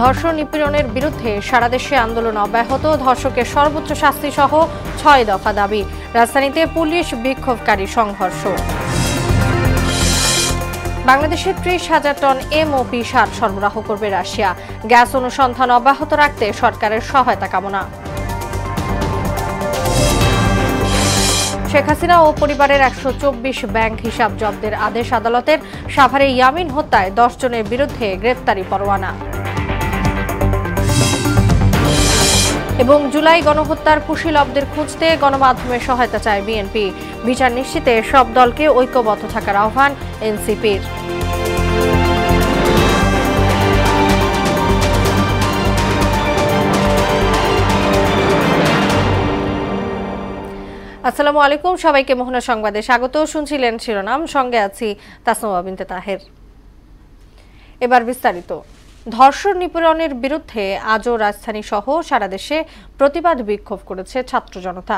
ধর্ষণ নিপীড়নের বিরুদ্ধে সারা দেশে আন্দোলন অব্যাহত। ধর্ষকের সর্বোচ্চ শাস্তি সহ ৬ দফা দাবি। রাজধানীতে পুলিশ বিক্ষোভকারী সংঘর্ষ। বাংলাদেশে ৩০,০০০ টন এমওপি সার সরবরাহ করবে রাশিয়া। গ্যাস অনুসন্ধান অব্যাহত রাখতে সরকারের সহায়তা কামনা। শেখ হাসিনা ও পরিবারের ১২৪ ব্যাংক হিসাব জব্দের আদেশ আদালতের। সাভারে ইয়ামিন হত্যায় ১০ জনের বিরুদ্ধে গ্রেপ্তারি পরোয়ানা। এবং জুলাই গণহত্যার কুশীলবদের খুঁজতে গণমাধ্যমের সহায়তা চায় বিএনপি। বিচার নিশ্চিতে সব দলকে ঐক্যবদ্ধ থাকার আহ্বান এনসিপির। আসসালামু আলাইকুম, সবাইকে মোহনা সংবাদে স্বাগত। শুনছিলেন শিরোনাম, সঙ্গে আছি তাসনুয়া বিনতে তাহের। এবার বিস্তারিত। ধর্ষণ নিপীড়নের বিরুদ্ধে আজও রাজধানী সহ সারা দেশে প্রতিবাদ বিক্ষোভ করেছে ছাত্র জনতা।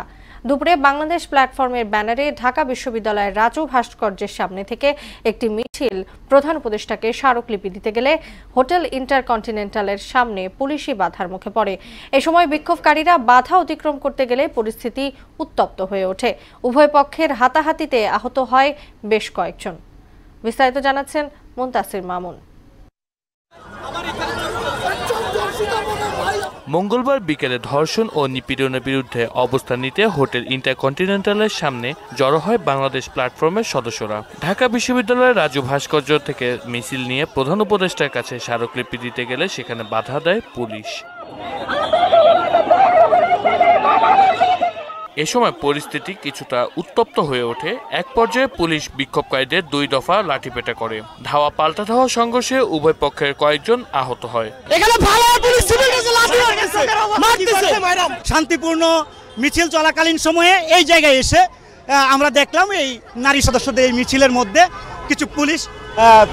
দুপুরে বাংলাদেশ প্ল্যাটফর্মের ব্যানারে ঢাকা বিশ্ববিদ্যালয়ের রাজু ভাস্কর্যের সামনে থেকে একটি মিছিল প্রধান উপদেষ্টাকে স্মারকলিপি দিতে গেলে হোটেল ইন্টারকন্টিনেন্টালের সামনে পুলিশি বাধার মুখে পড়ে। এ সময় বিক্ষোভকারীরা বাধা অতিক্রম করতে গেলে পরিস্থিতি উত্তপ্ত হয়ে ওঠে। উভয় পক্ষের হাতাহাতিতে আহত হয় বেশ কয়েকজন। বিস্তারিত জানাচ্ছেন মুনতাসির মামুন। মঙ্গলবার বিকেলে ধর্ষণ ও নিপীড়নের বিরুদ্ধে অবস্থান নিতে হোটেল ইন্টারকন্টিনেন্টালের সামনে জড়ো হয় বাংলাদেশ প্ল্যাটফর্মের সদস্যরা। ঢাকা বিশ্ববিদ্যালয়ের রাজু ভাস্কর্য থেকে মিছিল নিয়ে প্রধান উপদেষ্টার কাছে স্মারকলিপি দিতে গেলে সেখানে বাধা দেয় পুলিশ। এ সময় পরিস্থিতি কিছুটা উত্তপ্ত হয়ে ওঠে। এক পর্যায়ে পুলিশ বিক্ষোভকারীদের ২ দফা লাঠিপেটা করে। ধাওয়া পাল্টা ধাওয়া সংঘর্ষে উভয় পক্ষের কয়েকজন আহত হয়। শান্তিপূর্ণ মিছিল চলাকালীন সময়ে এই জায়গায় এসে আমরা দেখলাম এই নারী সদস্যদের এই মিছিলের মধ্যে কিছু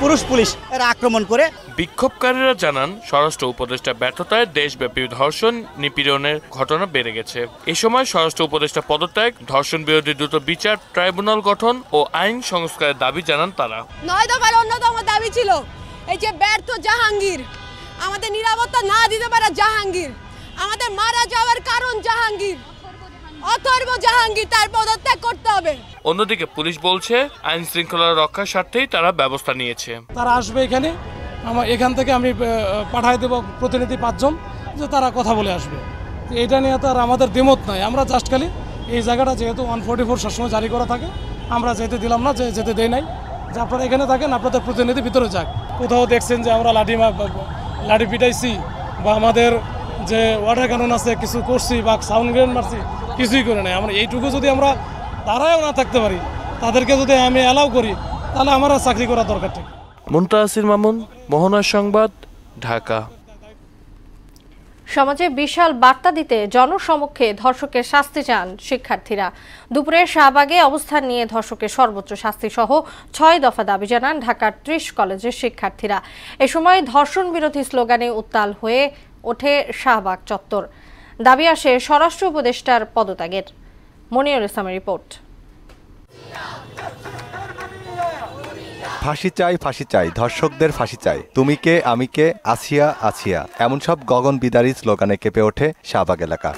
পুরুষ পুলিশ এরা আক্রমণ করে। বিক্ষোভকারীরা জানান, স্বরাষ্ট্র উপদেষ্টা ব্যর্থতায় দেশব্যাপী ধর্ষণ নিপীড়নের ঘটনা বেড়ে গেছে। এ সময় স্বরাষ্ট্র উপদেষ্টা পদত্যাগ, ধর্ষণ বিরোধী দ্রুত বিচার ট্রাইব্যুনাল গঠন ও আইন সংস্কারের দাবি জানান তারা। ৯ দফার অন্যতম দাবি ছিল এই যে ব্যর্থ জাহাঙ্গীর, আমাদের নিরাপত্তা না দিতে পারা জাহাঙ্গীর, আমাদের মারা যাওয়ার কারণ জাহাঙ্গীর, অথর্ব জাহাঙ্গীর, তার পদত্যাগ করতে হবে। অন্যদিকে পুলিশ বলছে আইন শৃঙ্খলা রক্ষার স্বার্থেই তারা ব্যবস্থা নিয়েছে। তারা আসবে এখান থেকে আমি পাঠাই দেব প্রতিনিধি ৫ জন, যে তারা কথা বলে আসবে। এটা নিয়ে তো আর আমাদের দ্বিমত নাই। আমরা জাস্ট খালি এই জায়গাটা যেহেতু 144 সবসময় জারি করা থাকে, আমরা যেতে দিলাম না, যেতে দেই নাই, যে আপনারা এখানে থাকেন, আপনাদের প্রতিনিধি ভিতরে যাক। কোথাও দেখছেন যে আমরা লাঠি পিটাইছি বা আমাদের যে ওয়াটার ক্যানন আছে কিছু করছি বা সাউন্ড গ্রেনেড মারছি, কিছুই করে নাই। আমরা এইটুকু যদি আমরা তারাও না থাকতে পারি, তাদেরকে যদি আমি অ্যালাউ করি, তাহলে আমার চাকরি করার দরকার ঠিক। মুনতাসির মামুন, মোহনা সংবাদ, ঢাকা। সমাজে বিশাল বার্তা দিতে জনসমক্ষে ধর্ষকের শাস্তি চান শিক্ষার্থীরা। দুপুরে শাহবাগে অবস্থান নিয়ে ধর্ষকের সর্বোচ্চ শাস্তি সহ ৬ দফা দাবি জানান ঢাকার ৩০ কলেজের শিক্ষার্থীরা। এ সময় ধর্ষণ বিরোধী স্লোগানে উত্তাল হয়ে ওঠে শাহবাগ চত্বর। দাবি আসে স্বরাষ্ট্র উপদেষ্টার পদত্যাগের। মনিরুল ইসলামের রিপোর্ট। ফাঁসি চাই, ফাঁসি চাই, ধর্ষকদের ফাঁসি চাই, তুমি কে আমি কে, আসিয়া আসিয়া, এমন সব গগন বিদারী স্লোগানে কেঁপে ওঠে শাহবাগ এলাকা।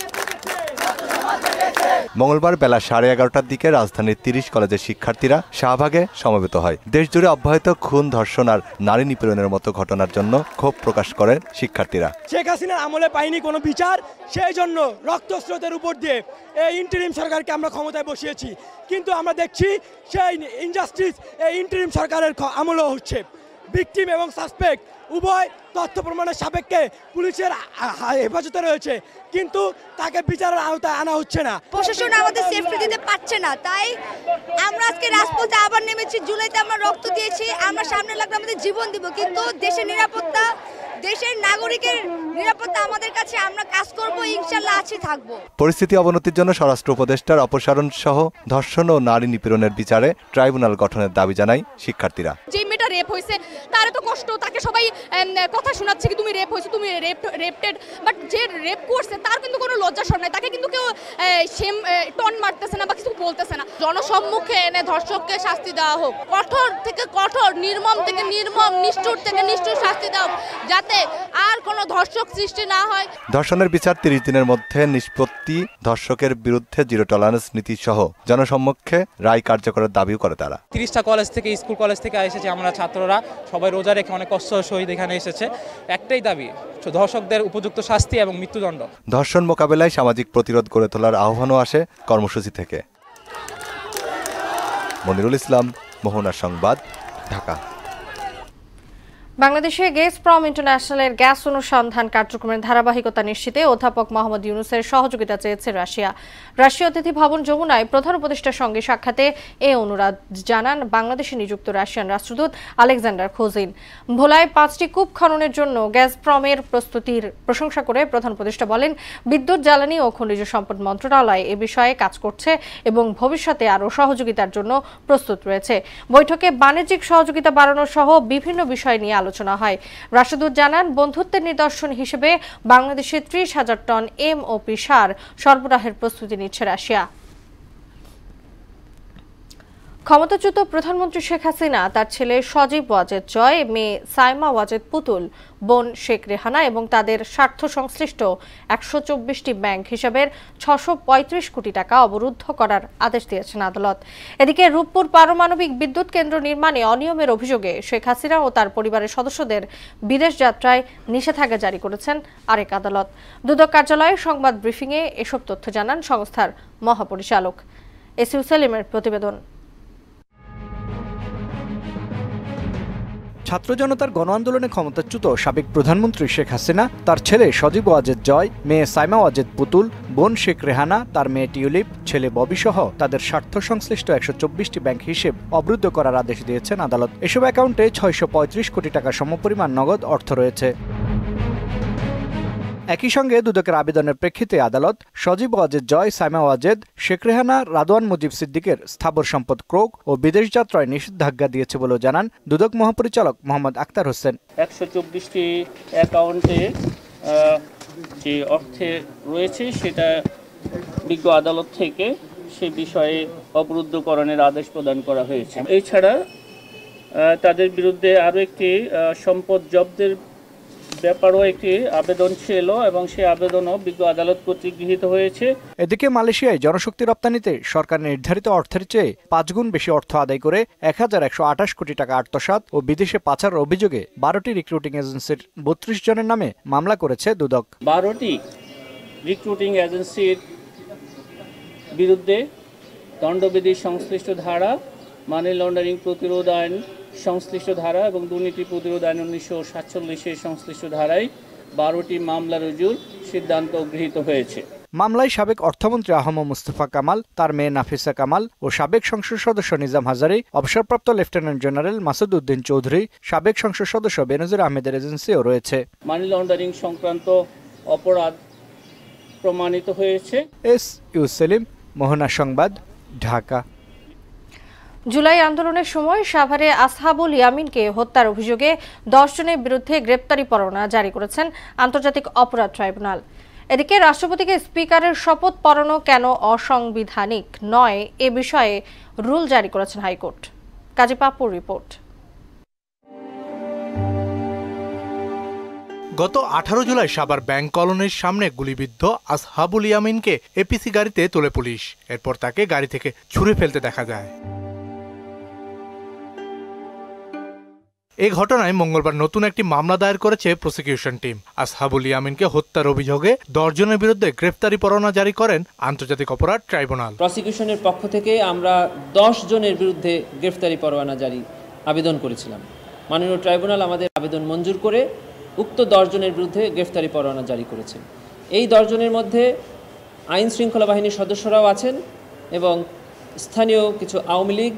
মঙ্গলবার বেলা 11:30টার দিকে রাজধানীর ৩০ কলেজের শিক্ষার্থীরা শাহবাগে সমবেত হয়। দেশজুড়ে অব্যাহত খুন, ধর্ষণ আর নারী নিপীড়নের মতো ঘটনার জন্য ক্ষোভ প্রকাশ করেন শিক্ষার্থীরা। শেখ হাসিনার আমলে পাইনি কোনো বিচার, সেই জন্য রক্তস্রোতের উপর দিয়ে এই ইন্টারিম সরকারকে আমরা ক্ষমতায় বসিয়েছি। কিন্তু আমরা দেখছি সেই ইনজাস্টিস এই ইন্টারিম সরকারের আমলেও হচ্ছে। ভিকটিম এবং সাসপেক্ট উভয় তথ্য প্রমাণের সাপেক্ষে পুলিশের হেফাজতে রয়েছে, কিন্তু তাকে বিচারের আওতায় আনা হচ্ছে না। প্রশাসন আমাদের সেফটি দিতে পারছে না, তাই আমরা আজকে রাজপথে আবার নেমেছি। জুলাইতে আমরা রক্ত দিয়েছি, আমরা সামনে লাগলে আমাদের জীবন দিব, কিন্তু দেশের নিরাপত্তা, দেশের নাগরিকের নিরাপত্তা আমাদের কাছে, আমরা কাজ করব, ইনশাআল্লাহ আছি থাকবো। পরিস্থিতি অবনতির জন্য স্বরাষ্ট্র উপদেষ্টার অপসারণ সহ ধর্ষণ ও নারী নিপীড়নের বিচারে ট্রাইব্যুনাল গঠনের দাবি জানায় শিক্ষার্থীরা। যে মেয়েটা রেপ হয়েছে তার তো কষ্ট, তাকে সবাই কথা শোনাচ্ছে কি তুমি রেপ হয়েছে, তুমি রেপটেড, বাট যে রেপ করছে তার কিন্তু কোনো লজ্জা শরম নাই, তাকে কিন্তু কেউ সেম টন মারতেছে না বা কিছু বলতেছে না। জনসম্মুখে এনে ধর্ষককে শাস্তি দেওয়া হোক, কঠোর থেকে কঠোর, নির্মম থেকে নির্মম, নিষ্ঠুর থেকে নিষ্ঠুর শাস্তি দেওয়া হোক, যাতে যাতে আর কোনো ধর্ষক সৃষ্টি না হয়। ধর্ষণের বিচার 30 দিনের মধ্যে নিষ্পত্তি, ধর্ষকের বিরুদ্ধে জিরো টলারেন্স নীতি সহ জনসম্মুখে রায় কার্যকরের দাবিও করে তারা। 30টা কলেজ থেকে, স্কুল কলেজ থেকে এসেছে আমরা ছাত্ররা, সবাই রোজা রেখে অনেক কষ্ট সহিত এখানে এসেছে। একটাই দাবি, ধর্ষকদের উপযুক্ত শাস্তি এবং মৃত্যুদণ্ড। ধর্ষণ মোকাবেলায় সামাজিক প্রতিরোধ গড়ে তোলার আহ্বানও আসে কর্মসূচি থেকে। মনিরুল ইসলাম, মোহনা সংবাদ, ঢাকা। বাংলাদেশে গেজপ্রম ইন্টারন্যাশনালের গ্যাস অনুসন্ধান কার্যক্রমের ধারাবাহিকতা নিশ্চিতে অধ্যাপক মোহাম্মদ ইউনুসের সহযোগিতা চেয়েছে রাশিয়া। রাশিয়া অতিথি ভবন যমুনায় প্রধান উপদেষ্টার সঙ্গে সাক্ষাতে এ অনুরোধ জানান বাংলাদেশে নিযুক্ত রাশিয়ান রাষ্ট্রদূত আলেকজান্ডার খোজিন। ভোলায় 5টি কূপ খননের জন্য গ্যাজপ্রমের প্রস্তুতির প্রশংসা করে প্রধান উপদেষ্টা বলেন, বিদ্যুৎ, জ্বালানি ও খনিজ সম্পদ মন্ত্রণালয় এ বিষয়ে কাজ করছে এবং ভবিষ্যতে আরও সহযোগিতার জন্য প্রস্তুত রয়েছে। বৈঠকে বাণিজ্যিক সহযোগিতা বাড়ানো সহ বিভিন্ন বিষয় নিয়ে আলোচনা হয়। রাষ্ট্রদূত জানান, বন্ধুত্বের নিদর্শন হিসেবে বাংলাদেশে 30,000 টন এমওপি সার সরবরাহের প্রস্তুতি নিচ্ছে রাশিয়া। ক্ষমতাচ্যুত প্রধানমন্ত্রী শেখ হাসিনা, তার ছেলে সজীব ওয়াজেদ জয়, মেয়ে সাইমা ওয়াজেদ পুতুল, বোন শেখ রেহানা এবং তাদের স্বার্থ সংশ্লিষ্ট 124টি ব্যাংক হিসাবের 635 কোটি টাকা অবরুদ্ধ করার আদেশ দিয়েছেন আদালত। এদিকে রূপপুর পারমাণবিক বিদ্যুৎ কেন্দ্র নির্মাণে অনিয়মের অভিযোগে শেখ হাসিনা ও তার পরিবারের সদস্যদের বিদেশ যাত্রায় নিষেধাজ্ঞা জারি করেছেন আরেক আদালত। দুদক কার্যালয়ে সংবাদ ব্রিফিংয়ে এসব তথ্য জানান সংস্থার মহাপরিচালক। এসইউ সেলিমের প্রতিবেদন। ছাত্র জনতার গণ আন্দোলনে ক্ষমতাচ্যুত সাবেক প্রধানমন্ত্রী শেখ হাসিনা, তার ছেলে সজীব ওয়াজেদ জয়, মেয়ে সাইমা ওয়াজেদ পুতুল, বোন শেখ রেহানা, তার মেয়ে টিউলিপ, ছেলে ববি সহ তাদের স্বার্থ সংশ্লিষ্ট 124টি ব্যাংক হিসেব অবরুদ্ধ করার আদেশ দিয়েছেন আদালত। এসব অ্যাকাউন্টে 635 কোটি টাকা সমপরিমাণ নগদ অর্থ রয়েছে। একই সঙ্গে দুদকের আবেদনের প্রেক্ষিতে আদালত সজীব ওয়াজেদ জয়, সাইমা ওয়াজেদ, শেখ রেহানা, রাদওয়ান মুজিব সিদ্দিকের স্থাবর সম্পদ ক্রোক ও বিদেশ যাত্রায় নিষেধাজ্ঞা দিয়েছে বলেও জানান দুদক মহাপরিচালক মোহাম্মদ আক্তার হোসেন। 124টি অ্যাকাউন্টে যে অর্থে রয়েছে সেটা বিজ্ঞ আদালত থেকে সে বিষয়ে অবরুদ্ধকরণের আদেশ প্রদান করা হয়েছে। এছাড়া তাদের বিরুদ্ধে আরও একটি সম্পদ জব্দের ব্যাপারও একটি আবেদন ছিল এবং সেই আবেদনও বিজ্ঞ আদালত কর্তৃক গৃহীত হয়েছে। এদিকে মালয়েশিয়ায় জনশক্তি রপ্তানিতে সরকার নির্ধারিত অর্থের চেয়ে 5 গুণ বেশি অর্থ আদায় করে 1128 কোটি টাকা আত্মসাৎ ও বিদেশে পাচার অভিযোগে 12টি রিক্রুটিং এজেন্সির 32 জনের নামে মামলা করেছে দুদক। 12টি রিক্রুটিং এজেন্সির বিরুদ্ধে দণ্ডবিধি সংশ্লিষ্ট ধারা, মানি লন্ডারিং প্রতিরোধ আইন সংশ্লিষ্ট ধারা এবং দুর্নীতি প্রতিরোধ আইন 1947 সংশ্লিষ্ট ধারায় 12টি মামলা রুজুর সিদ্ধান্ত গৃহীত হয়েছে। মামলায় সাবেক অর্থমন্ত্রী আহম মুস্তফা কামাল, তার মেয়ে নাফিসা কামাল ও সাবেক সংসদ সদস্য নিজাম হাজারি, অবসরপ্রাপ্ত লেফটেন্যান্ট জেনারেল মাসুদ উদ্দিন চৌধুরী, সাবেক সংসদ সদস্য বেনজির আহমেদের এজেন্সিও রয়েছে। মানি লন্ডারিং সংক্রান্ত অপরাধ প্রমাণিত হয়েছে। এসইউ সেলিম, মোহনা সংবাদ, ঢাকা। জুলাই আন্দোলনের সময় সাভারে আসহাবুল ইয়ামিনকে হত্যার অভিযোগে 10 জনের বিরুদ্ধে গ্রেপ্তারি পরোয়ানা জারি করেছেন আন্তর্জাতিক অপরাধ ট্রাইব্যুনাল। এদিকে রাষ্ট্রপতিকে স্পিকারের শপথ পড়ানো কেন অসাংবিধানিক নয় এ বিষয়ে রুল জারি করেছেন হাইকোর্ট। কাজী পাপুর রিপোর্ট। গত 18 জুলাই সাভার ব্যাংক কলোনির সামনে গুলিবিদ্ধ আসহাবুল ইয়ামিনকে এপিসি গাড়িতে তোলে পুলিশ। এরপর তাকে গাড়ি থেকে ছুঁড়ে ফেলতে দেখা যায়। এই ঘটনায় মঙ্গলবার নতুন একটি মামলা দায়ের করেছে প্রসিকিউশন টিম। আসহাবুল ইয়ামিনকে হত্যার অভিযোগে 10 জনের বিরুদ্ধে গ্রেফতারি পরোয়ানা জারি করেন আন্তর্জাতিক অপরাধ ট্রাইব্যুনাল। প্রসিকিউশনের পক্ষ থেকে আমরা 10 জনের বিরুদ্ধে গ্রেফতারি পরোয়ানা জারি আবেদন করেছিলাম। মাননীয় ট্রাইব্যুনাল আমাদের আবেদন মঞ্জুর করে উক্ত 10 জনের বিরুদ্ধে গ্রেফতারি পরোয়ানা জারি করেছেন। এই 10 জনের মধ্যে আইন শৃঙ্খলা বাহিনীর সদস্যরাও আছেন এবং স্থানীয় কিছু আওয়ামী লীগ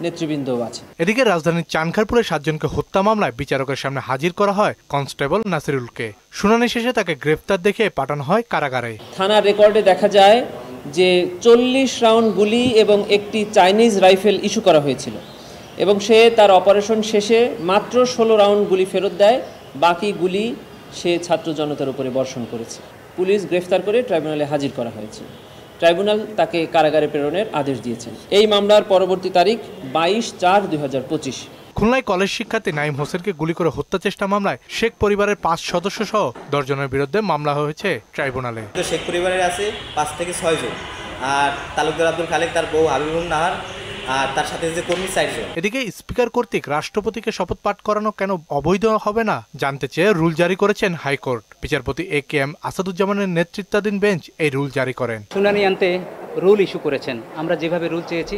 নেতৃবৃন্দও আছে। এদিকে রাজধানীর চানখারপুরে 7 জনকে হত্যা মামলায় বিচারকের সামনে হাজির করা হয় কনস্টেবল নাসিরুলকে। শুনানি শেষে তাকে গ্রেফতার দেখে পাঠানো হয় কারাগারে। থানার রেকর্ডে দেখা যায় যে 40 রাউন্ড গুলি এবং একটি চাইনিজ রাইফেল ইস্যু করা হয়েছিল এবং সে তার অপারেশন শেষে মাত্র 16 রাউন্ড গুলি ফেরত দেয়। বাকি গুলি সে ছাত্র জনতার উপরে বর্ষণ করেছে। পুলিশ গ্রেফতার করে ট্রাইব্যুনালে হাজির করা হয়েছে। ট্রাইব্যুনাল তাকে কারাগারে প্রেরণের আদেশ দিয়েছেন। এই মামলার পরবর্তী তারিখ 22/4/2025। খুলনায় কলেজ শিক্ষার্থী নাইম হোসেনকে গুলি করে হত্যা চেষ্টা মামলায় শেখ পরিবারের 5 সদস্য সহ 10 জনের বিরুদ্ধে মামলা হয়েছে ট্রাইব্যুনালে। শেখ পরিবারের আছে 5 থেকে 6 জন, আর তালুকদার আব্দুল খালেক, তার বউ হাবিবুন নাহার, আর তার সাথে যে কর্মী 4 জন। এদিকে স্পিকার কর্তৃক রাষ্ট্রপতিকে শপথ পাঠ করানো কেন অবৈধ হবে না জানতে চেয়ে রুল জারি করেছেন হাইকোর্ট। বিচারপতি AKM আসাদুজ্জামানের নেতৃত্বাধীন বেঞ্চ এই রুল জারি করেন। শুনানি আনতে রুল ইস্যু করেছেন। আমরা যেভাবে রুল চেয়েছি,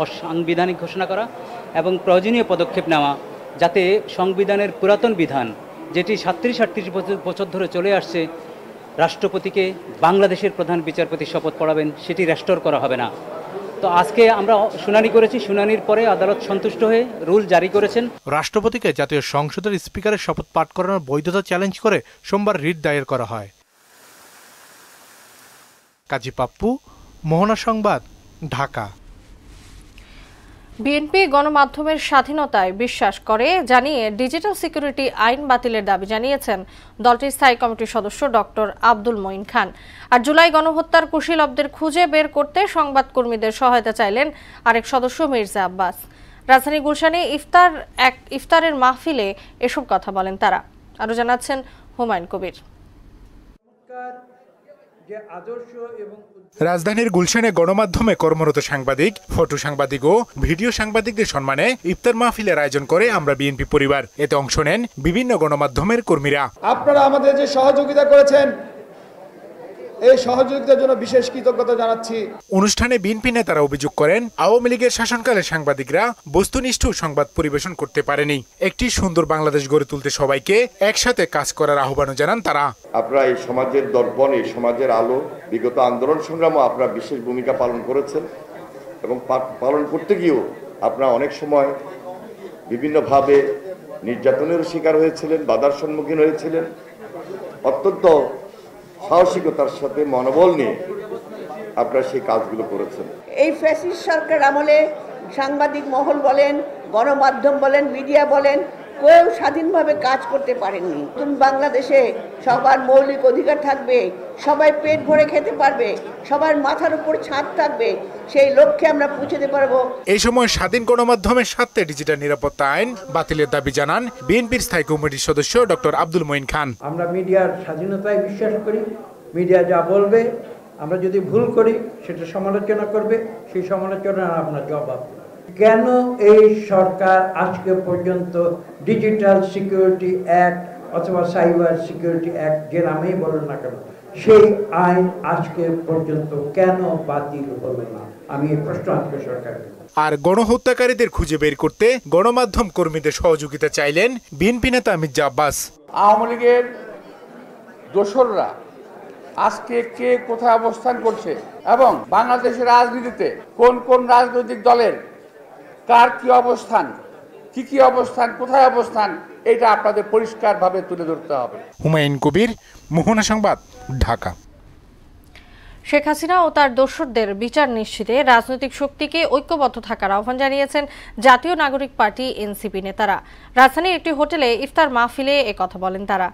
অসাংবিধানিক ঘোষণা করা এবং প্রয়োজনীয় পদক্ষেপ নেওয়া যাতে সংবিধানের পুরাতন বিধান, যেটি 37-38 বছর ধরে চলে আসছে, রাষ্ট্রপতিকে বাংলাদেশের প্রধান বিচারপতি শপথ পড়াবেন, সেটি রেস্টোর করা হবে না। তো আজকে আমরা শুনানি করেছি, শুনানির পরে আদালত সন্তুষ্ট হয়ে রুল জারি করেছেন। রাষ্ট্রপতিকে জাতীয় সংসদের স্পিকারের শপথ পাঠ করানোর বৈধতা চ্যালেঞ্জ করে সোমবার রিট দায়ের করা হয়। কাজী পাপ্পু, মোহনা সংবাদ, ঢাকা। বিএনপি গণমাধ্যমের স্বাধীনতায় বিশ্বাস করে জানিয়ে ডিজিটাল সিকিউরিটি আইন বাতিলের দাবি জানিয়েছেন দলটির স্থায়ী কমিটির সদস্য ডক্টর আব্দুল মঈন খান। আর জুলাই গণহত্যার কুশীলবদের খুঁজে বের করতে সংবাদকর্মীদের সহায়তা চাইলেন আরেক সদস্য মির্জা আব্বাস। রাজধানী গুলশানে ইফতারের মাহফিলে এসব কথা বলেন তারা। আরও জানাচ্ছেন হুমায়ুন কবির। রাজধানীর গুলশানে গণমাধ্যমে কর্মরত সাংবাদিক, ফটো সাংবাদিক ও ভিডিও সাংবাদিকদের সম্মানে ইফতার মাহফিলের আয়োজন করে আমরা বিএনপি পরিবার। এতে অংশ নেন বিভিন্ন গণমাধ্যমের কর্মীরা। আপনারা আমাদের যে সহযোগিতা করেছেন, এই সহযোগিতার জন্য বিশেষ কৃতজ্ঞতা জানাচ্ছি। অনুষ্ঠানে বিএনপি নেতারা অভিযোগ করেন, আওয়ামী লীগের শাসনকালে সাংবাদিকরা বস্তুনিষ্ঠ সংবাদ পরিবেশন করতে পারেনি। একটি সুন্দর বাংলাদেশ গড়ে তুলতে সবাইকে একসাথে কাজ করার আহ্বান জানান তারা। আপনারা এই সমাজের দর্পণ, এই সমাজের আলো, বিগত আন্দোলন সংগ্রামও আপনারা বিশেষ ভূমিকা পালন করেছেন এবং পালন করতে গিয়েও আপনারা অনেক সময় বিভিন্নভাবে নির্যাতনেরও শিকার হয়েছিলেন, বাধার সম্মুখীন হয়েছিলেন। অত্যন্ত সাহসিকতার সাথে মনোবল নিয়ে আপনারা সেই কাজগুলো করেছেন। এই ফ্যাসিস্ট সরকার আমলে সাংবাদিক মহল বলেন, গণমাধ্যম বলেন, মিডিয়া বলেন, কেউ স্বাধীনভাবে কাজ করতে পারেননি। নতুন বাংলাদেশে সবার মৌলিক অধিকার থাকবে, সবাই পেট ভরে খেতে পারবে, সবার মাথার উপর ছাদ থাকবে, সেই লক্ষ্যে আমরা পৌঁছতে পারবো। এই সময় স্বাধীন গণমাধ্যমের স্বার্থে ডিজিটাল নিরাপত্তা আইন বাতিলের দাবি জানান বিএনপির স্থায়ী কমিটির সদস্য ডক্টর আব্দুল মঈন খান। আমরা মিডিয়ার স্বাধীনতায় বিশ্বাস করি। মিডিয়া যা বলবে, আমরা যদি ভুল করি সেটা সমালোচনা করবে, সেই সমালোচনার আপনার জবাব। কেন এই সরকার আজকে পর্যন্ত ডিজিটাল সিকিউরিটি অ্যাক্ট অথবা সাইবার সিকিউরিটি অ্যাক্ট, যে নামেই বলেন না কেন, সেই আইন আজকে পর্যন্ত কেন বাতিল হলো না? আমি এই প্রশ্ন আজকে সরকারকে। আর গণহত্যাকারীদের খুঁজে বের করতে গণমাধ্যম কর্মীদের সহযোগিতা চাইলেন বিএনপি নেতা মির্জা আব্বাস। আওয়ামী লীগের দোসররা আজকে কে কোথায় অবস্থান করছে এবং বাংলাদেশের রাজনীতিতে কোন কোন রাজনৈতিক দলের কার কি অবস্থান, কি অবস্থান, কোথায় অবস্থান, এটা আপনাদের পরিষ্কারভাবে তুলে ধরতে হবে। হুমায়ুন কবির, মোহনা সংবাদ, ঢাকা। শেখ হাসিনা ও তার দোসরদের বিচার নিশ্চিতে রাজনৈতিক শক্তিকে ঐক্যবদ্ধ থাকার আহ্বান জানিয়েছেন জাতীয় নাগরিক পার্টি এনসিপি নেতারা। রাজধানীর একটি হোটেলে ইফতার মাহফিলে একথা বলেন তারা।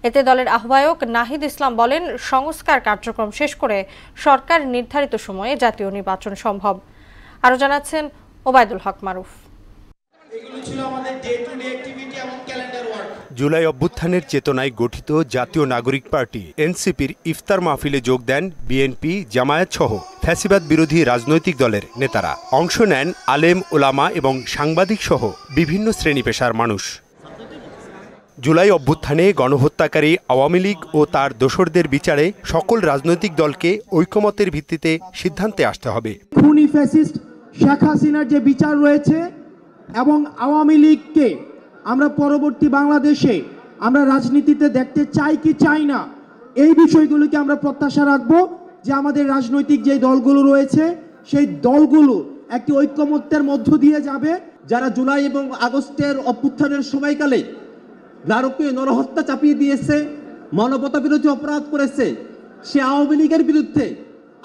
এতে দলের আহ্বায়ক নাহিদ ইসলাম বলেন, সংস্কার কার্যক্রম শেষ করে সরকার নির্ধারিত সময়ে জাতীয় নির্বাচন সম্ভব। আরও জানাচ্ছেন ওবায়দুল হক মারুফ। জুলাই অভ্যুত্থানের চেতনায় গঠিত জাতীয় নাগরিক পার্টি এনসিপির ইফতার মাহফিলে যোগ দেন বিএনপি, জামায়াত সহ ফ্যাসিবাদ বিরোধী রাজনৈতিক দলের নেতারা। অংশ নেন আলেম, ওলামা এবং সাংবাদিক সহ বিভিন্ন শ্রেণী পেশার মানুষ। জুলাই অভ্যুত্থানে গণহত্যাকারী আওয়ামী লীগ ও তার দোসরদের বিচারে সকল রাজনৈতিক দলকে ঐকমত্যের ভিত্তিতে সিদ্ধান্তে আসতে হবে। খুনি ফ্যাসিস্ট শেখ হাসিনার যে বিচার রয়েছে এবং আওয়ামী লীগকে আমরা পরবর্তী বাংলাদেশে আমরা রাজনীতিতে দেখতে চাই কি চাই না, এই বিষয়গুলোকে আমরা প্রত্যাশা রাখবো যে আমাদের রাজনৈতিক যে দলগুলো রয়েছে সেই দলগুলো একটি ঐকমত্যের মধ্য দিয়ে যাবে। যারা জুলাই এবং আগস্টের অভ্যুত্থানের সময়কালে নারকীয় নরহত্যা চাপিয়ে দিয়েছে, মানবতা বিরোধী অপরাধ করেছে, সে আওয়ামী লীগের বিরুদ্ধে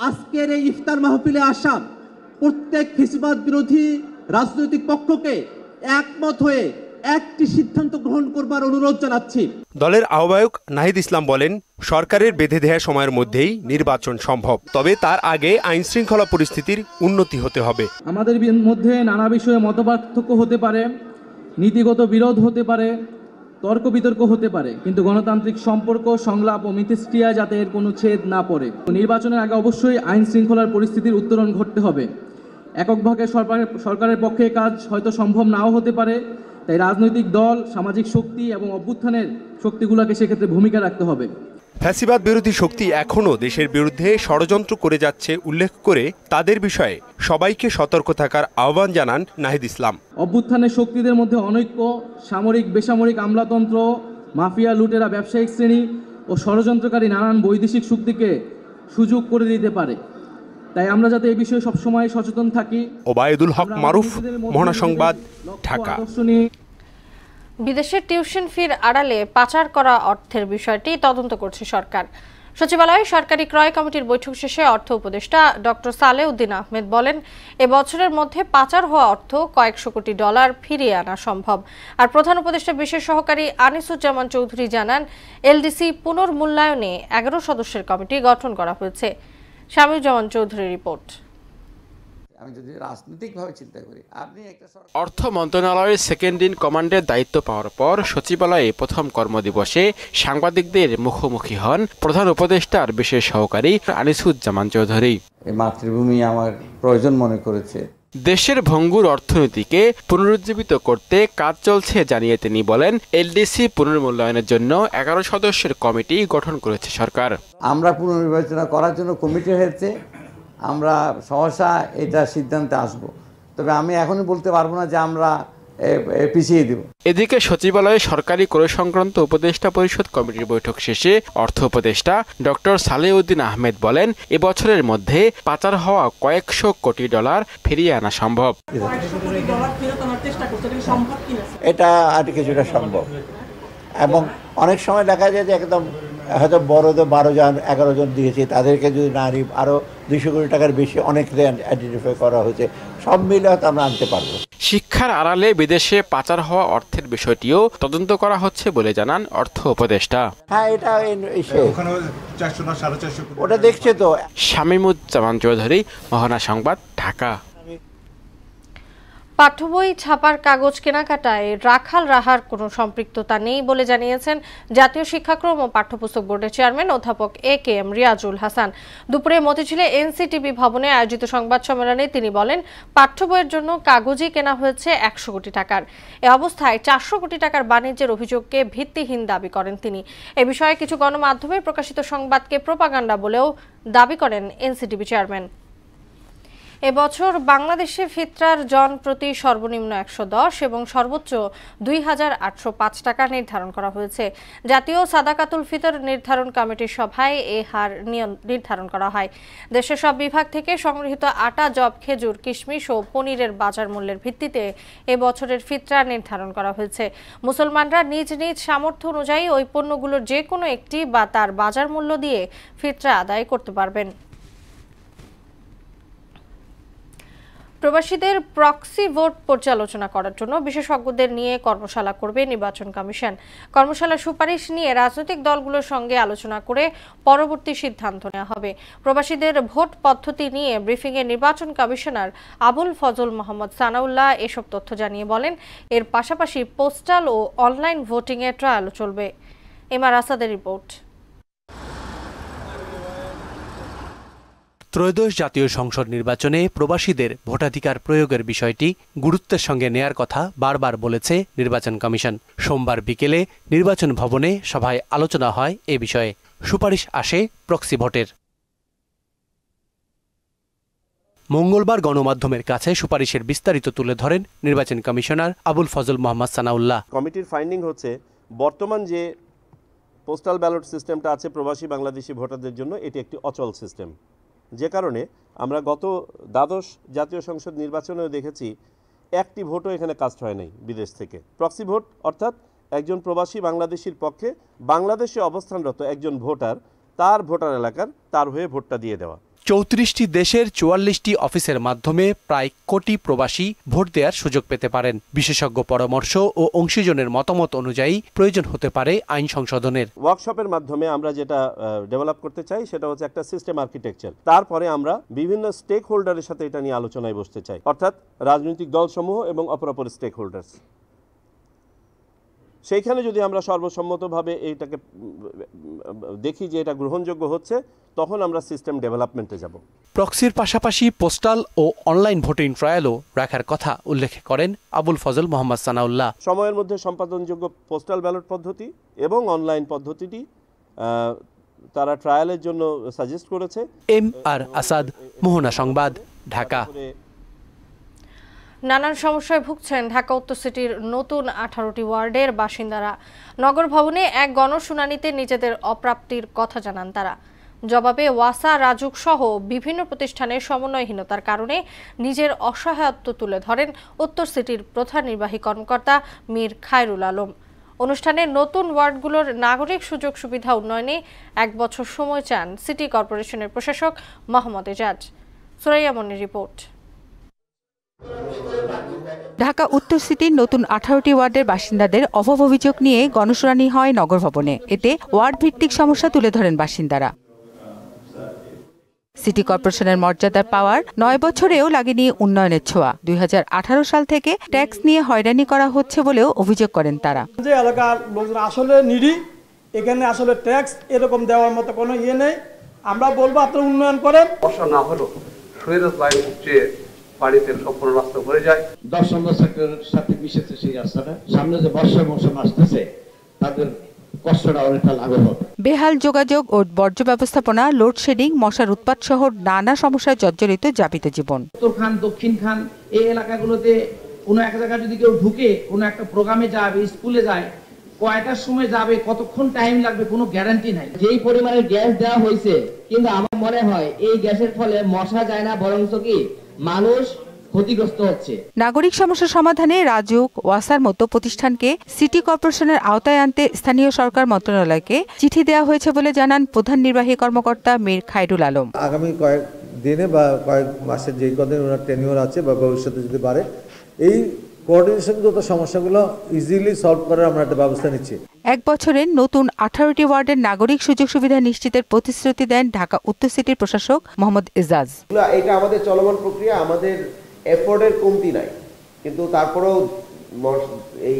আজকের এই ইফতার মাহফিলে আসা প্রত্যেক ফ্যাসিবাদ বিরোধী রাজনৈতিক পক্ষকে একমত হয়ে একটি সিদ্ধান্ত গ্রহণ করবার অনুরোধ জানাচ্ছি। দলের আহ্বায়ক নাহিদ ইসলাম বলেন, সরকারের বেঁধে দেওয়া সময়ের মধ্যেই নির্বাচন সম্ভব, তবে তার আগে আইন শৃঙ্খলা পরিস্থিতির উন্নতি হতে হবে। আমাদের মধ্যে নানা বিষয়ে মতপার্থক্য হতে পারে, নীতিগত বিরোধ হতে পারে, তর্ক বিতর্ক হতে পারে, কিন্তু গণতান্ত্রিক সম্পর্ক, সংলাপ ও মিথস্ক্রিয়ায় যাতে এর কোনো ছেদ না পড়ে। নির্বাচনের আগে অবশ্যই আইন শৃঙ্খলার পরিস্থিতির উত্তরণ ঘটতে হবে। এককভাবে সরকারের পক্ষে কাজ হয়তো সম্ভব নাও হতে পারে, তাই রাজনৈতিক দল, সামাজিক শক্তি এবং অভ্যুত্থানের শক্তিগুলোকে সেক্ষেত্রে ভূমিকা রাখতে হবে। ফ্যাসিবাদ বিরোধী শক্তি এখনও দেশের বিরুদ্ধে ষড়যন্ত্র করে যাচ্ছে উল্লেখ করে তাদের বিষয়ে সবাইকে সতর্ক থাকার আহ্বান জানান নাহিদ ইসলাম। অভ্যুত্থানের শক্তিদের মধ্যে অনৈক্য, সামরিক বেসামরিক আমলাতন্ত্র, মাফিয়া, লুটেরা, ব্যবসায়িক শ্রেণী ও ষড়যন্ত্রকারী নানান বৈদেশিক শক্তিকে সুযোগ করে দিতে পারে। তাই আমরা যাতে এই বিষয়ে সবসময় সচেতন থাকি। ওবায়দুল হক মারুফ, মোহনা সংবাদ, ঢাকা। বিদেশের টিউশন ফির আড়ালে পাচার করা অর্থের বিষয়টি তদন্ত করছে সরকার। সচিবালয়ে সরকারি ক্রয় কমিটির বৈঠক শেষে অর্থ উপদেষ্টা ডক্টর সালেউদ্দিন আহমেদ বলেন, এবছরের মধ্যে পাচার হওয়া অর্থ কয়েকশো কোটি ডলার ফিরিয়ে আনা সম্ভব। আর প্রধান উপদেষ্টা বিশেষ সহকারী আনিসুজ্জামান চৌধুরী জানান, এলডিসি পুনর্মূল্যায়নে 11 সদস্যের কমিটি গঠন করা হয়েছে। শামীউজ্জামান চৌধুরীর রিপোর্ট। আমি যদি রাজনৈতিকভাবে চিন্তা করি, অর্থ মন্ত্রণালয়ের সেকেন্ড ইন কমান্ডের দায়িত্ব পাওয়ার পর সচিবালয়ে প্রথম কর্মদিবসে সাংবাদিকদের মুখোমুখি হন প্রধান উপদেষ্টার বিশেষ সহকারী আনিসুজ্জামান চৌধুরী। এই মাতৃভূমি আমার প্রয়োজন মনে করেছে। দেশের ভঙ্গুর অর্থনীতিকে পুনরুজ্জীবিত করতে কাজ চলছে জানিয়ে তিনি বলেন, এলডিসি পুনর্মূল্যায়নের জন্য 11 সদস্যের কমিটি গঠন করেছে সরকার। আমরা পুনর্বিবেচনা করার জন্য কমিটি হয়েছে, আমরা সহসা এটা সিদ্ধান্তে আসব। তবে আমি এখনই বলতে পারবো না যে আমরা পিছিয়ে দেব। এদিকে সচিবালয়ে সরকারি ক্রয় সংক্রান্ত উপদেষ্টা পরিষদ কমিটির বৈঠক শেষে অর্থ উপদেষ্টা ডক্টর সালেউদ্দিন আহমেদ বলেন, এবছরের মধ্যে পাচার হওয়া কয়েকশো কোটি ডলার ফিরিয়ে আনা সম্ভব। এটা আর কিছুটা সম্ভব, এবং অনেক সময় দেখা যায় যে একদম হয়তো বড়দের 12 জন 11 জন দিয়েছি, তাদেরকে যদি না নিই আরও 200 কোটি টাকার বেশি অনেককে আইডেন্টিফাই করা হয়েছে। সব মিলে হয়তো আমরা আনতে পারবো। শিক্ষার আড়ালে বিদেশে পাচার হওয়া অর্থের বিষয়টিও তদন্ত করা হচ্ছে বলে জানান অর্থ উপদেষ্টা। হ্যাঁ, এটা ওটা দেখছে তো। শামীমুজ্জামান চৌধুরী, মোহনা সংবাদ, ঢাকা। পাঠ্যবই ছাপার কাগজ কেনাকাটায় রাখাল রাহার কোনো সম্পৃক্ততা নেই বলে জানিয়েছেন জাতীয় শিক্ষাক্রম ও পাঠ্যপুস্তক বোর্ডের চেয়ারম্যান অধ্যাপক AKM রিয়াজুল হাসান। দুপুরে মতিঝিলে এনসিটিভি ভবনে আয়োজিত সংবাদ সম্মেলনে তিনি বলেন, পাঠ্যবইয়ের জন্য কাগজই কেনা হয়েছে 100 কোটি টাকার। এ অবস্থায় 400 কোটি টাকার বাণিজ্যের অভিযোগকে ভিত্তিহীন দাবি করেন তিনি। এ বিষয়ে কিছু গণমাধ্যমে প্রকাশিত সংবাদকে প্রোপাগান্ডা বলেও দাবি করেন এনসিটিভি চেয়ারম্যান। এবছর বাংলাদেশে ফিতরার জন প্রতি সর্বনিম্ন 110 এবং সর্বোচ্চ 2805 টাকা নির্ধারণ করা হয়েছে। জাতীয় সাদাকাতুল ফিতর নির্ধারণ কমিটির সভায় এ হার নির্ধারণ করা হয়। দেশের সব বিভাগ থেকে সংগৃহীত আটা, জব, খেজুর, কিশমিশ ও পনিরের বাজার মূল্যের ভিত্তিতে এবছরের ফিতরা নির্ধারণ করা হয়েছে। মুসলমানরা নিজ নিজ সামর্থ্য অনুযায়ী ওই পণ্যগুলোর যে কোনো একটি বা তার বাজার মূল্য দিয়ে ফিতরা আদায় করতে পারবেন। প্রবাসীদের প্রক্সি ভোট পর্যালোচনা করার জন্য বিশেষজ্ঞদের নিয়ে কর্মশালা করবে নির্বাচন কমিশন। কর্মশালার সুপারিশ নিয়ে রাজনৈতিক দলগুলোর সঙ্গে আলোচনা করে পরবর্তী সিদ্ধান্ত নেওয়া হবে। প্রবাসীদের ভোট পদ্ধতি নিয়ে ব্রিফিংয়ে নির্বাচন কমিশনার আবুল ফজল মোহাম্মদ সানাউল্লাহ এসব তথ্য জানিয়ে বলেন, এর পাশাপাশি পোস্টাল ও অনলাইন ভোটিংয়ে ট্রায়াল চলবে। এমআর আসাদের রিপোর্ট। ত্রয়োদশ জাতীয় সংসদ নির্বাচনে প্রবাসীদের ভোটাধিকার প্রয়োগের বিষয়টি গুরুত্বের সঙ্গে নেয়ার কথা বারবার বলেছে নির্বাচন কমিশন। সোমবার বিকেলে নির্বাচন ভবনে সভায় আলোচনা হয় এ বিষয়ে। সুপারিশ আসে প্রক্সি ভোটের। মঙ্গলবার গণমাধ্যমের কাছে সুপারিশের বিস্তারিত তুলে ধরেন নির্বাচন কমিশনার আবুল ফজল মোহাম্মদ সানাউল্লাহ। কমিটির ফাইন্ডিং হচ্ছে, বর্তমান যে পোস্টাল ব্যালট সিস্টেমটা আছে প্রবাসী বাংলাদেশি ভোটারদের জন্য, এটি একটি অচল সিস্টেম। যে কারণে আমরা গত দ্বাদশ জাতীয় সংসদ নির্বাচনেও দেখেছি একটি ভোটও এখানে কাস্ট হয় নাই বিদেশ থেকে। প্রক্সি ভোট অর্থাৎ একজন প্রবাসী বাংলাদেশির পক্ষে বাংলাদেশে অবস্থানরত একজন ভোটার তার ভোটার এলাকার তার হয়ে ভোটটা দিয়ে দেওয়া। 34টি দেশের 44টি অফিসের মাধ্যমে প্রায় কোটি প্রবাসী ভোট দেওয়ার সুযোগ পেতে পারেন। বিশেষজ্ঞ পরামর্শ ও অংশীজনের মতামত অনুযায়ী প্রয়োজন হতে পারে আইন সংশোধনের। ওয়ার্কশপের মাধ্যমে আমরা যেটা ডেভেলপ করতে চাই সেটা হচ্ছে একটা সিস্টেম আর্কিটেকচার। তারপরে আমরা বিভিন্ন স্টেক হোল্ডারের সাথে এটা নিয়ে আলোচনায় বসতে চাই, অর্থাৎ রাজনৈতিক দলসমূহ এবং অপরাপর স্টেক হোল্ডার্স। সেইখানে যদি আমরা সর্বসম্মতভাবে এইটাকে দেখি যে এটা গ্রহণযোগ্য হচ্ছে, তখন আমরা সিস্টেম ডেভেলপমেন্টে যাব। প্রক্সির পাশাপাশি পোস্টাল ও অনলাইন ভোটিং ট্রায়ালও রাখার কথা উল্লেখ করেন আবুল ফজল মোহাম্মদ সানাউল্লাহ। সময়ের মধ্যে সম্পাদনযোগ্য পোস্টাল ব্যালট পদ্ধতি এবং অনলাইন পদ্ধতিটি তারা ট্রায়ালের জন্য সাজেস্ট করেছে। MR আসাদ, মোহনা সংবাদ, ঢাকা। নানান সমস্যায় ভুগছেন ঢাকা উত্তর সিটির নতুন 18টি ওয়ার্ডের বাসিন্দারা। নগর ভবনে এক গণশুনানিতে নিজেদের অপ্রাপ্তির কথা জানান তারা। জবাবে ওয়াসা, রাজুক সহ বিভিন্ন প্রতিষ্ঠানের সমন্বয়হীনতার কারণে নিজের অসহায়ত্ব তুলে ধরেন উত্তর সিটির প্রধান নির্বাহী কর্মকর্তা মীর খায়রুল আলম। অনুষ্ঠানে নতুন ওয়ার্ডগুলোর নাগরিক সুযোগ সুবিধা উন্নয়নে 1 বছর সময় চান সিটি কর্পোরেশনের প্রশাসক মোহাম্মদ এজাজ। সুরাইয়া মনির রিপোর্ট। ঢাকা উত্তর সিটির নতুন 18টি ওয়ার্ডের বাসিন্দাদের অভাব অভিযোগ নিয়ে গণশুনানি হয় নগর ভবনে। এতে ওয়ার্ড ভিত্তিক সমস্যা তুলে ধরেন বাসিন্দারা। সিটি কর্পোরেশনের মর্যাদা পাওয়ার 9 বছরেও লাগেনি উন্নয়নের ছোঁয়া। 2018 সাল থেকে ট্যাক্স নিয়ে হয়রানি করা হচ্ছে বলেও অভিযোগ করেন তারা। যে এলাকার লোকজন আসলে নিডি, এখানে আসলে ট্যাক্স এরকম দেওয়ার মতো কোনো ইয়ে নেই। আমরা বলবো আপনারা উন্নয়ন করেন। বর্ষা না হলো সৈয়দ লাইন উপচে বাড়িতে সম্পূর্ণ রাস্তা ভরে যায়। 10 নম্বর সেক্টরের সাথে মিশেছে সেই রাস্তাটা। সামনে যে বর্ষা মৌসুম আসতেছে, তাদের কষ্টটা অনেকটা লাঘব হবে। বেহাল যোগাযোগ ও বর্জ্য ব্যবস্থাপনা, লোডশেডিং, মশার উৎপাত সহ নানা সমস্যায় জর্জরিত যাপিত জীবন। উত্তর খান, দক্ষিণ খান এই এলাকাগুলোতে কোনো এক জায়গায় যদি কেউ ঢুকে কোনো একটা প্রোগ্রামে যাবে, স্কুলে যায়, কয়টার সময় যাবে, কতক্ষণ টাইম লাগবে, কোনো গ্যারান্টি নাই। যেই পরিমাণে গ্যাস দেওয়া হয়েছে, কিন্তু আমার মনে হয় এই গ্যাসের ফলে মশা যায় না, বরঞ্চ কি মানুষ ক্ষতিগ্রস্ত হচ্ছে। নাগরিক সমস্যা সমাধানে রাজুক, ওয়াসার মতো প্রতিষ্ঠানকে সিটি কর্পোরেশনের আওতায় আনতে স্থানীয় সরকার মন্ত্রণালয়কে চিঠি দেওয়া হয়েছে বলে জানান প্রধান নির্বাহী কর্মকর্তা মীর খায়রুল আলম। আগামী কয়েক দিনে বা কয়েক মাসের যেই কদিন ওনার টেনিওর আছে বা ভবিষ্যতে যদি বাড়ে, এই কোঅর্ডিনেশনগত সমস্যাগুলো ইজিলি সলভ করার আমরা একটা ব্যবস্থা নিচ্ছি। 1 বছরের নতুন 18টি ওয়ার্ডের নাগরিক সুযোগ সুবিধা নিশ্চিতের প্রতিশ্রুতি দেন ঢাকা উত্তর সিটির প্রশাসক মোহাম্মদ এজাজ। এটা আমাদের চলমান প্রক্রিয়া, আমাদের এফোর্টের কমতি নাই, কিন্তু তারপরেও এই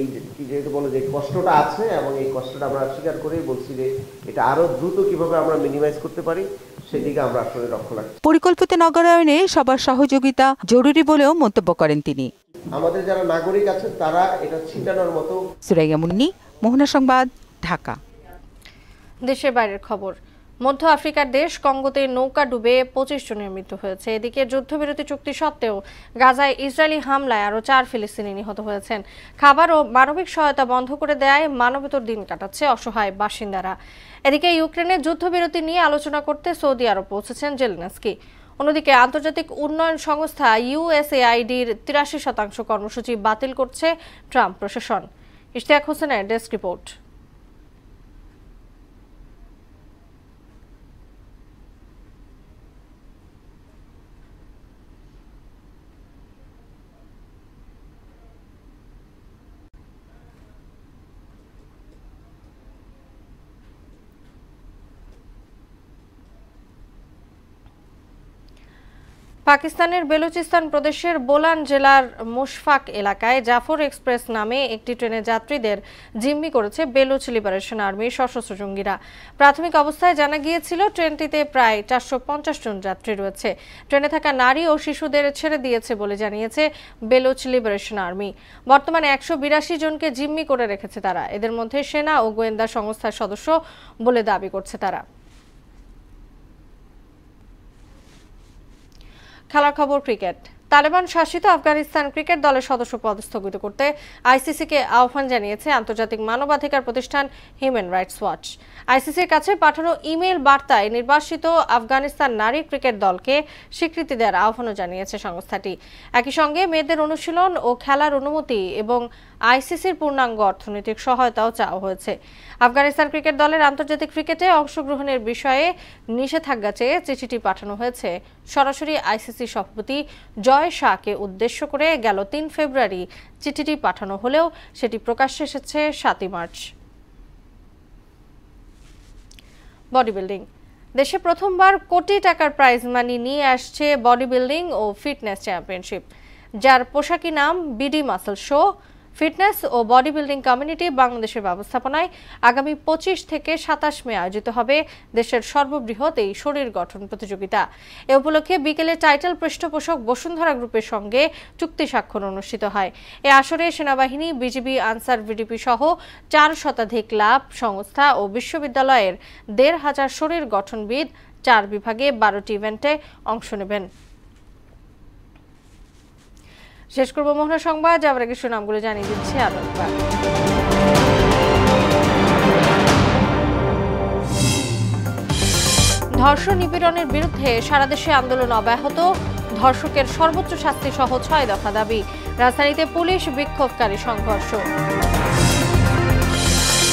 যেহেতু বলে যে কষ্টটা আছে এবং এই কষ্টটা আমরা স্বীকার করেই বলছি যে এটা আরো দ্রুত কিভাবে আমরা মিনিমাইজ করতে পারি সেদিকে আমরা আসলে লক্ষ্য রাখছি। পরিকল্পিত নগরায়নে সবার সহযোগিতা জরুরি বলেও মন্তব্য করেন তিনি। আমাদের যারা নাগরিক আছেন তারা এটা ছিটানোর মতো। সুরাইয়া মুন্নি, মোহনা সংবাদ, ঢাকা। দেশের বাইরের খবর। মধ্য আফ্রিকার দেশ কঙ্গোতে নৌকা ডুবে 25 জনের মৃত্যু হয়েছে। এদিকে যুদ্ধবিরতি চুক্তি সত্ত্বেও গাজায় ইসরায়েলি হামলায় আরও 4 ফিলিস্তিনি নিহত হয়েছেন। খাবার ও মানবিক সহায়তা বন্ধ করে দেয় মানবেতর দিন কাটাচ্ছে অসহায় বাসিন্দারা। এদিকে ইউক্রেনের যুদ্ধবিরতি নিয়ে আলোচনা করতে সৌদি আরব পৌঁছেছেন জেলেনস্কি। অন্যদিকে আন্তর্জাতিক উন্নয়ন সংস্থা USAIDর 83% কর্মসূচি বাতিল করছে ট্রাম্প প্রশাসন। ইশতিয়াক হোসেনের ডেস্ক রিপোর্ট। পাকিস্তানের বেলুচিস্তান প্রদেশের বোলান জেলার মুশফাক এলাকায় জাফর এক্সপ্রেস নামে একটি ট্রেনে যাত্রীদের জিম্মি করেছে বেলুচ লিবারেশন আর্মির সশস্ত্র জঙ্গিরা। প্রাথমিক অবস্থায় জানা গিয়েছিল ট্রেনটিতে প্রায় 450 জন যাত্রী রয়েছে। ট্রেনে থাকা নারী ও শিশুদের ছেড়ে দিয়েছে বলে জানিয়েছে বেলুচ লিবারেশন আর্মি। বর্তমানে 182 জনকে জিম্মি করে রেখেছে তারা। এদের মধ্যে সেনা ও গোয়েন্দা সংস্থার সদস্য বলে দাবি করছে তারা। খেলার খবর। ক্রিকেট। তালেবান শাসিত আফগানিস্তান ক্রিকেট দলের সদস্য পদ স্থগিত করতে আইসিসিকে আহ্বান জানিয়েছে আন্তর্জাতিক মানবাধিকার প্রতিষ্ঠান হিউম্যান রাইটস ওয়াচ। আইসিসির কাছে পাঠানো ইমেল বার্তায় নির্বাসিত আফগানিস্তান নারী ক্রিকেট দলকে স্বীকৃতি দেওয়ার আহ্বানও জানিয়েছে সংস্থাটি। একই সঙ্গে মেয়েদের অনুশীলন ও খেলার অনুমতি এবং আইসিসির পূর্ণাঙ্গ অর্থনৈতিক সহায়তাও চাওয়া হয়েছে। আফগানিস্তান ক্রিকেট দলের আন্তর্জাতিক ক্রিকেটে অংশগ্রহণের বিষয়ে নিষেধাজ্ঞা চেয়ে চিঠিটি পাঠানো হয়েছে সরাসরি আইসিসি সভাপতি জয় শাহকে উদ্দেশ্য করে। গেল 3 ফেব্রুয়ারি চিঠিটি পাঠানো হলেও সেটি প্রকাশ্যে এসেছে 7 মার্চ। Body building. দেশে প্রথমবার কোটি টাকার প্রাইজ মানি নিয়ে আসছে বডি বিল্ডিং ও ফিটনেস চ্যাম্পিয়নশিপ, যার পোশাকি নাম বিডি মাসল শো। ফিটনেস ও বডি বিল্ডিং কমিউনিটি বাংলাদেশের ব্যবস্থাপনায় আগামী 25 থেকে 27 মে আয়োজিত হবে দেশের সর্ববৃহৎ এই শরীর গঠন প্রতিযোগিতা। এ উপলক্ষে বিকেলে টাইটেল পৃষ্ঠপোষক বসুন্ধরা গ্রুপের সঙ্গে চুক্তি স্বাক্ষর অনুষ্ঠিত হয়। এ আসরে সেনাবাহিনী, বিজিবি, আনসার, ভিডিপি সহ 4 শতাধিক ক্লাব, সংস্থা ও বিশ্ববিদ্যালয়ের 1,500 শরীর গঠনবিদ 4 বিভাগে 12টি ইভেন্টে অংশ নেবেন। শেষ করব মোহনা সংবাদ, যাওয়ার আগে সুনামগুলো জানিয়ে দিচ্ছি আরো একবার। ধর্ষণ নিপীড়নের বিরুদ্ধে সারা দেশে আন্দোলন অব্যাহত। ধর্ষকের সর্বোচ্চ শাস্তি সহ 6 দফা দাবি। রাজধানীতে পুলিশ বিক্ষোভকারী সংঘর্ষ।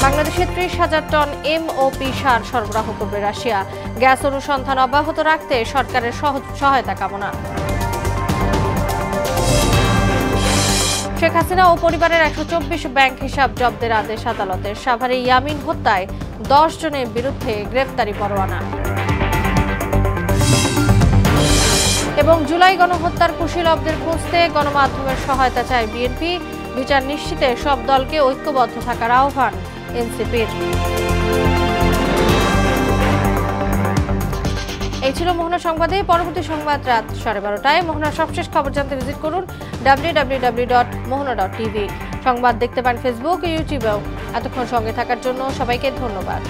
বাংলাদেশে 30,000 টন এমওপি সার সরবরাহ করবে রাশিয়া। গ্যাস অনুসন্ধান অব্যাহত রাখতে সরকারের সহায়তা কামনা। শেখ হাসিনা ও পরিবারের 124 ব্যাংক হিসাব জব্দের আদেশ আদালতের। সাভারে ইয়ামিন হত্যায় 10 জনের বিরুদ্ধে গ্রেফতারি পরোয়ানা। এবং জুলাই গণহত্যার কুশীলবদের খুঁজতে গণমাধ্যমের সহায়তা চায় বিএনপি। বিচার নিশ্চিতে সব দলকে ঐক্যবদ্ধ থাকার আহ্বান এনসিপির। এই ছিল মোহনা সংবাদে। পরবর্তী সংবাদ রাত 12:30টায়। মোহনার সবশেষ খবর জানতে ভিজিট করুন www.mohana.tv। সংবাদ দেখতে পান ফেসবুক ও ইউটিউবেও। এতক্ষণ সঙ্গে থাকার জন্য সবাইকে ধন্যবাদ।